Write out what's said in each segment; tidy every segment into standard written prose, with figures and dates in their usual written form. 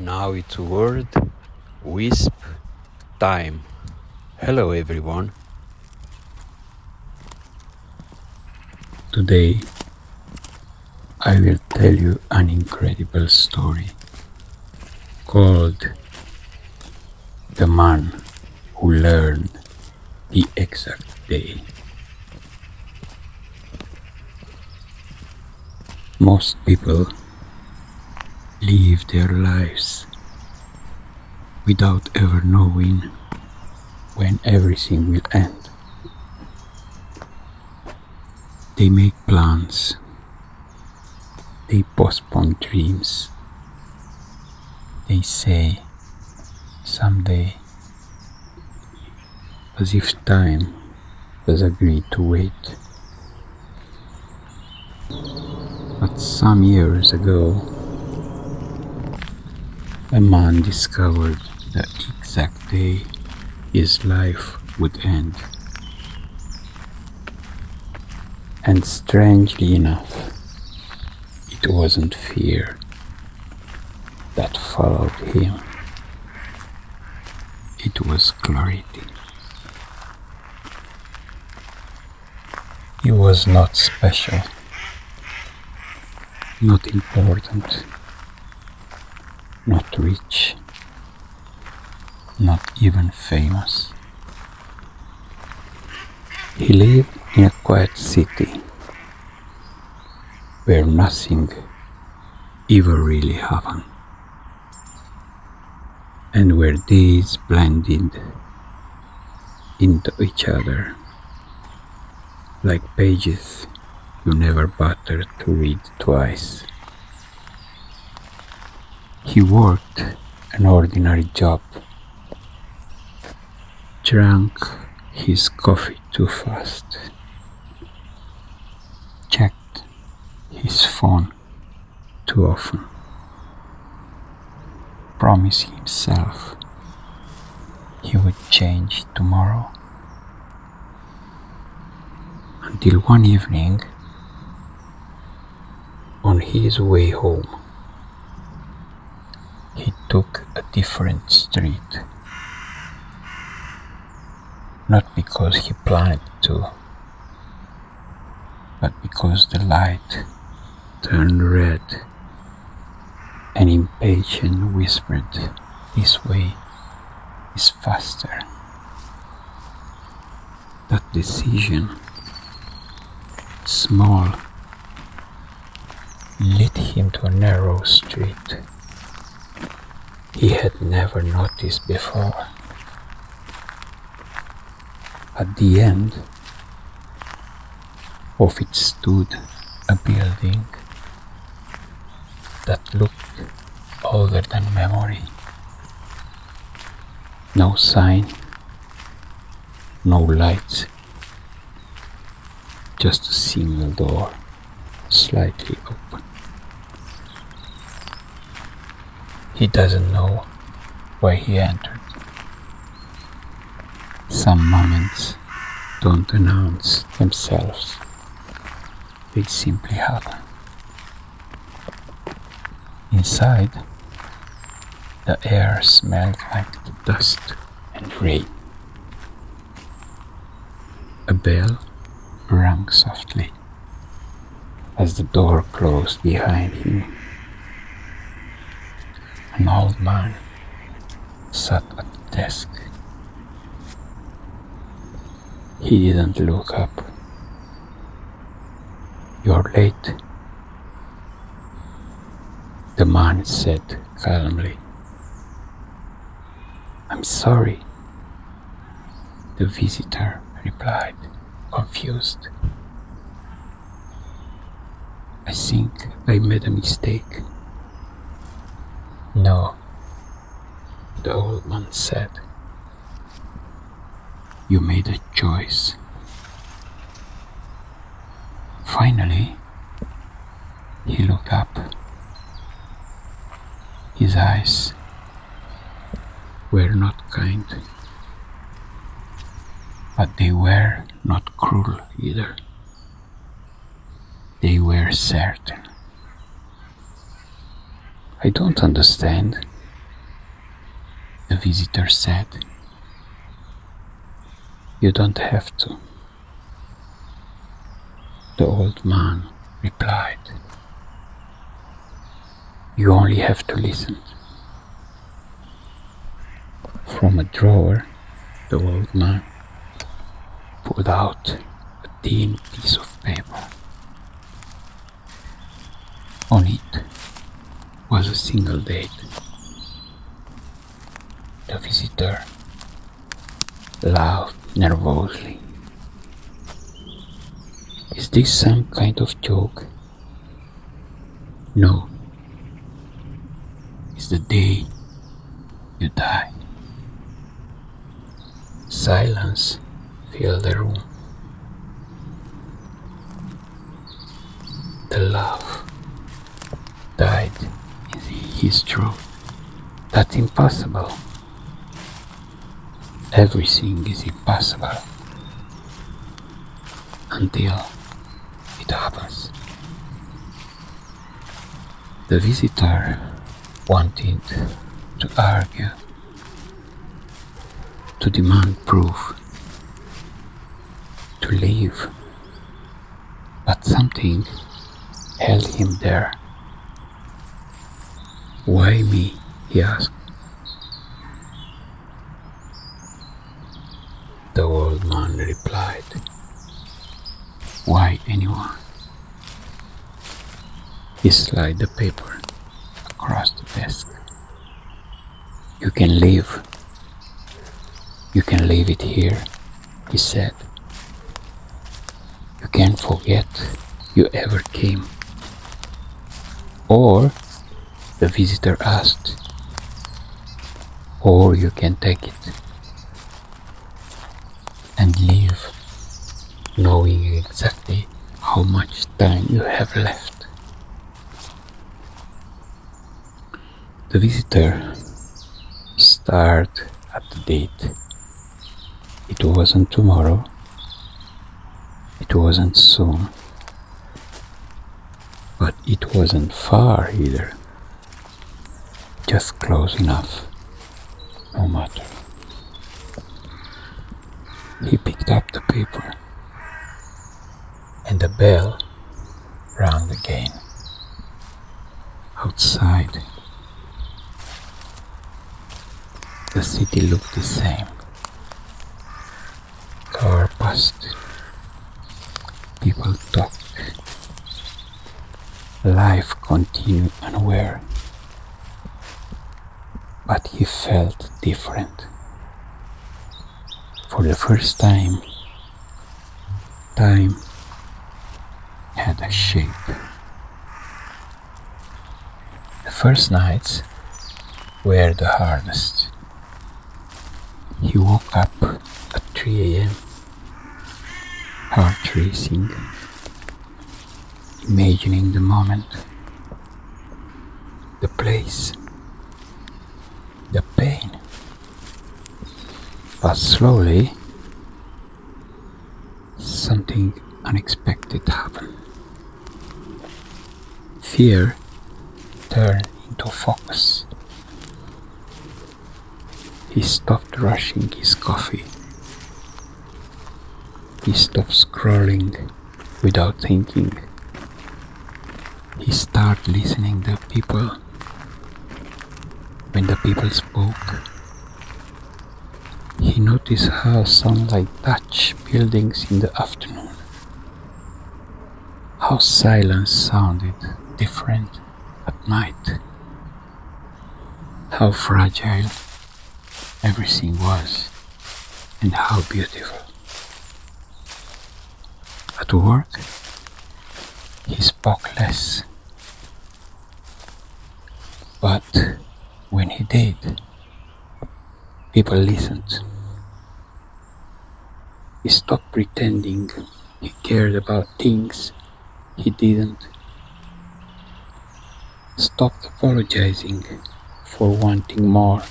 Now it's word Wisp time. Hello everyone. Today I will tell you an incredible story called The Man Who Learned the Exact Day. Most people live their lives without ever knowing when everything will end. They make plans, they postpone dreams, they say someday, as if time has agreed to wait. But some years ago, a man discovered the exact day his life would end. And strangely enough, it wasn't fear that followed him. It was clarity. He was not special, not important, not rich, not even famous. He lived in a quiet city where nothing ever really happened, and where days blended into each other like pages you never bothered to read twice. He worked an ordinary job, drank his coffee too fast, checked his phone too often, promised himself he would change tomorrow, until one evening, on his way home, he took a different street. Not because he planned to, but because the light turned red and impatient whispered, "This way is faster." That decision, small, led him to a narrow street he had never noticed before. At the end of it stood a building that looked older than memory. No sign, no lights, just a single door, slightly open. He doesn't know why he entered. Some moments don't announce themselves, they simply happen. Inside, the air smelled like the dust and rain. A bell rang softly as the door closed behind him. An old man sat at the desk. He didn't look up. "You're late," the man said calmly. "I'm sorry," the visitor replied, confused. "I think I made a mistake." "No," the old man said. "You made a choice." Finally, he looked up. His eyes were not kind, but they were not cruel either. They were certain. "I don't understand," The visitor said, "You don't have to." The old man replied, "You only have to listen." From a drawer, the old man pulled out a thin piece of paper. On it was a single date. The visitor laughed nervously. "Is this some kind of joke?" "No. It's the day you die." Silence filled the room. The laugh died in his throat. "That's impossible." "Everything is impossible until it happens." The visitor wanted to argue, to demand proof, to leave, but something held him there. "Why me?" he asked. The old man replied, "Why anyone?" He slid the paper across the desk. "You can leave. You can leave it here," he said. "You can forget you ever came." "Or," the visitor asked, "or you can take it and leave, knowing exactly how much time you have left." The visitor stared at the date. It wasn't tomorrow. It wasn't soon. But it wasn't far either. Just close enough, no matter. He picked up the paper, and the bell rang again. Outside, the city looked the same. Car passed. People talked. Life continued unaware. But he felt different. For the first time, time had a shape. The first nights were the hardest. He woke up at 3 a.m., heart racing, imagining the moment, the place, the pain. But slowly, something unexpected happened. Fear turned into focus. He stopped rushing his coffee. He stopped scrolling without thinking. He started listening to people. When the people spoke, he noticed how sunlight touched buildings in the afternoon. How silence sounded different at night. How fragile everything was, and how beautiful. At work, he spoke less. But when he did, people listened. He stopped pretending he cared about things he didn't. Stopped apologizing for wanting more.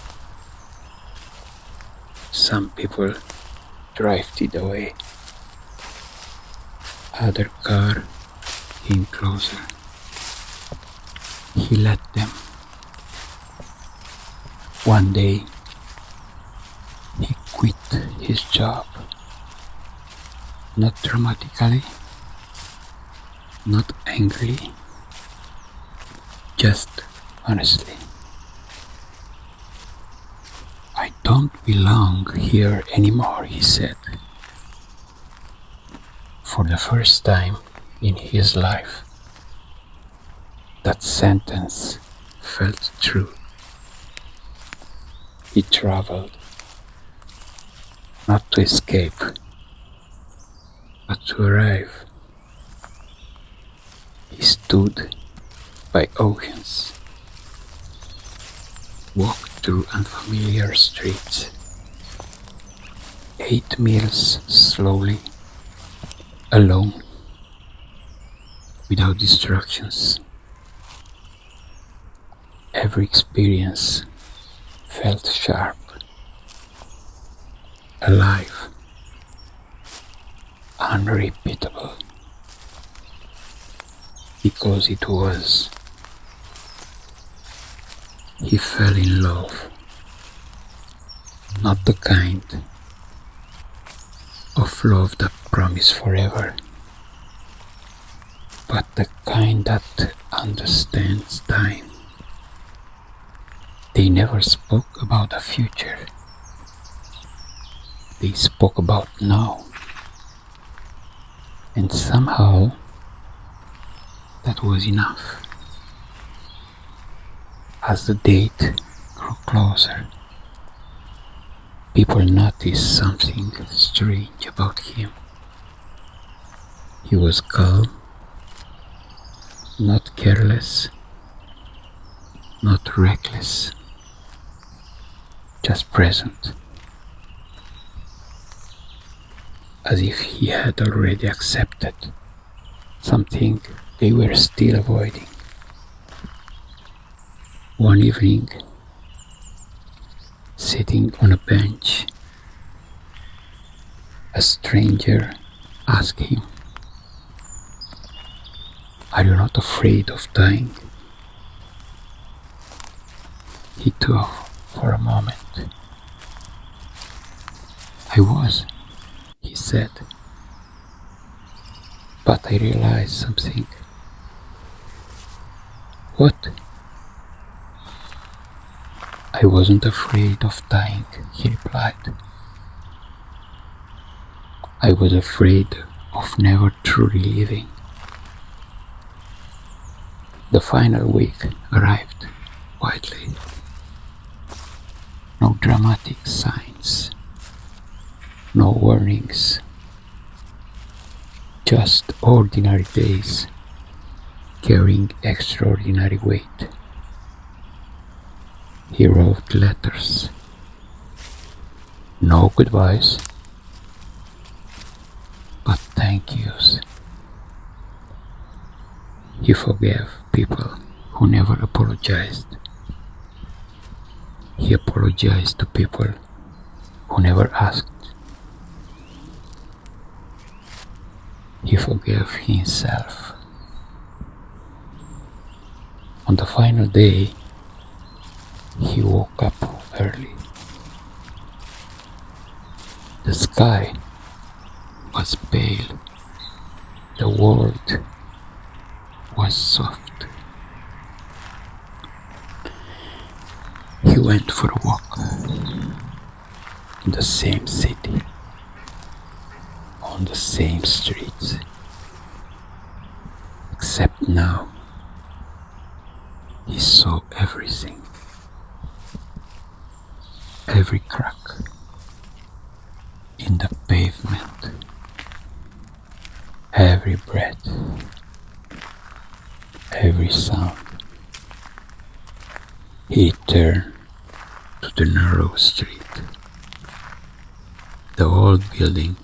Some people drifted away. Other car came closer. He let them. One day, quit his job. Not dramatically, not angrily, just honestly. I don't belong here anymore, he said. For the first time in his life, that sentence felt true. He traveled, not to escape, but to arrive. He stood by oceans, walked through unfamiliar streets, ate meals slowly, alone, without distractions. Every experience felt sharp, alive, unrepeatable, because it was. He fell in love, not the kind of love that promised forever, but the kind that understands time. They never spoke about the future. They spoke about now. And somehow, that was enough. As the date grew closer, people noticed something strange about him. He was calm, not careless, not reckless, just present, as if he had already accepted something they were still avoiding. One evening, sitting on a bench, a stranger asked him, "Are you not afraid of dying?" He thought for a moment. "I was," he said, "but I realized something." "What?" "I wasn't afraid of dying," he replied. "I was afraid of never truly living." The final week arrived quietly. No dramatic signs, no warnings, just ordinary days carrying extraordinary weight. He wrote letters, no goodbyes, but thank yous. He forgave people who never apologized. He apologized to people who never asked. He forgave himself. On the final day, he woke up early. The sky was pale. The world was soft. He went for a walk in the same city, on the same streets, except now he saw everything. Every crack in the pavement, every breath, every sound. He turned to the narrow street. The old building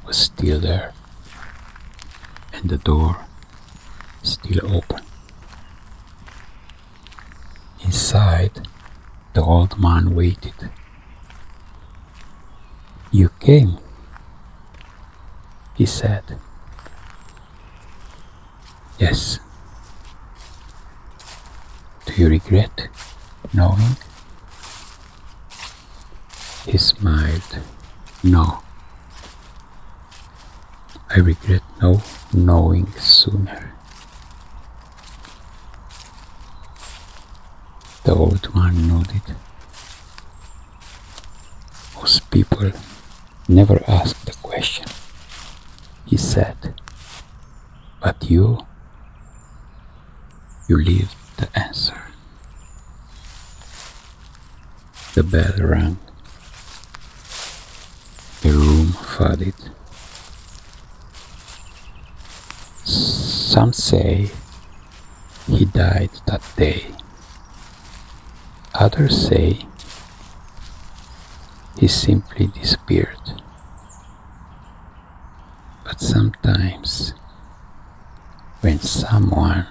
was still there, and the door still open. Inside, the old man waited. "You came," he said. "Yes. Do you regret knowing?" He smiled. No, I regret no knowing sooner. The old man nodded. Most people never ask the question, he said, but you lived the answer. The bell rang. The room flooded. Some say he died that day. Others say he simply disappeared. But sometimes, when someone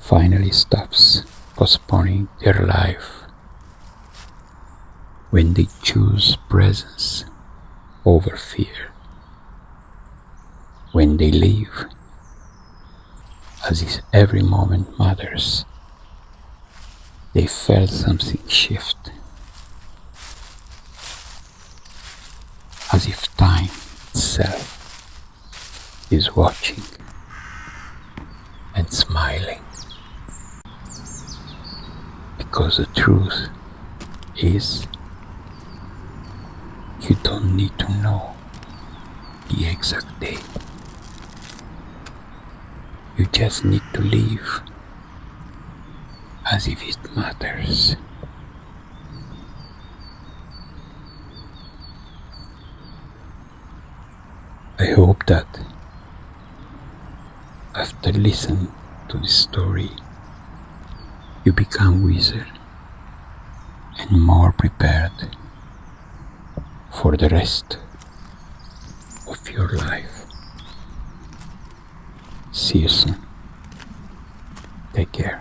finally stops postponing their life, when they choose presence over fear, when they live as if every moment matters, they felt something shift, as if time itself is watching and smiling. Because the truth is, you don't need to know the exact day. You just need to live as if it matters. I hope that after listening to this story, you become wiser and more prepared for the rest of your life. See you soon. Take care.